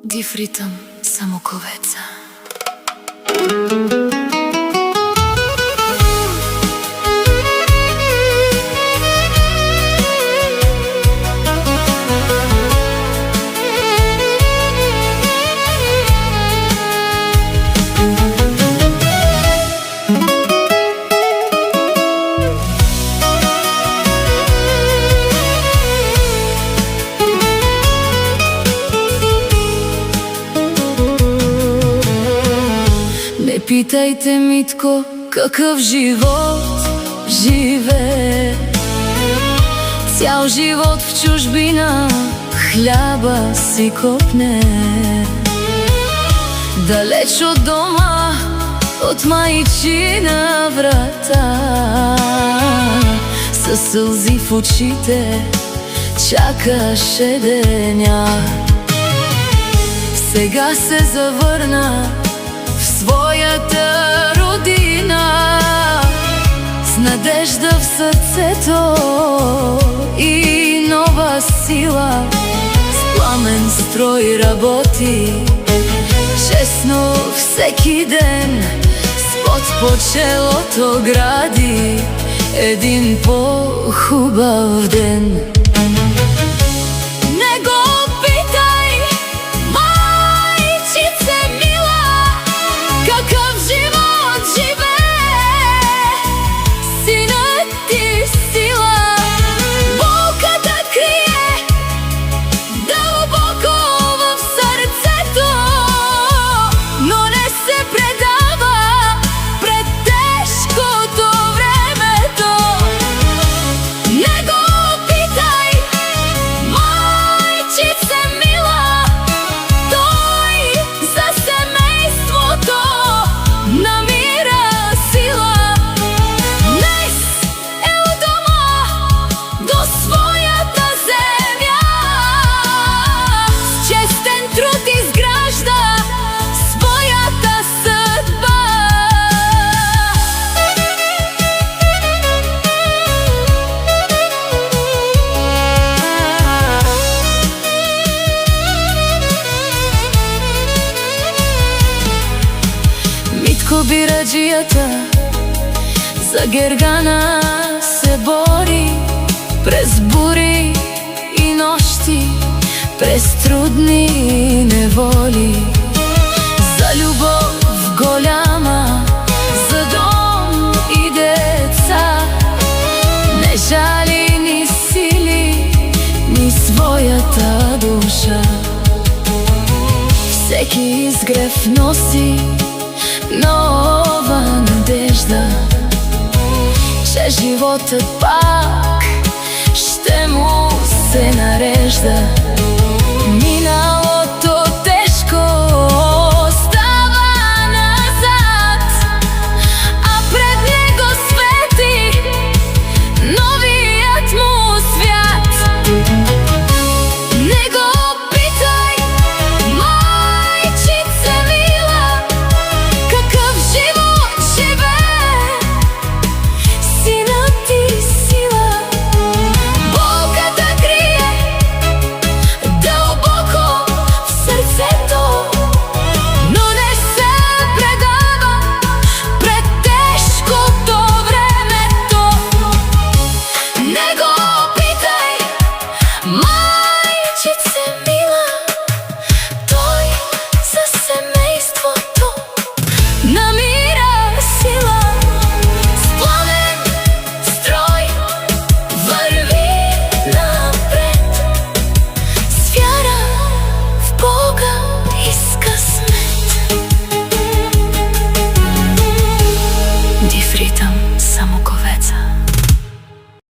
Див ритъм самоковеца. Не питайте, Митко, какъв живот живее. Цял живот в чужбина хляба си копне. Далеч от дома, от майчина врата, със сълзи в очите чакаше деня. Сега се завърна в своята родина, с надежда в сърцето и нова сила. С пламен строй работи честно всеки ден, с пот по челото гради един по-хубав ден. Бираджията за Гергана се бори през бури и нощи, през трудни неволи. За любов голяма, за дом и деца, не жали ни сили, ни своята душа. Всеки изгрев носи нова надежда, че животът пак ще му се нарежда.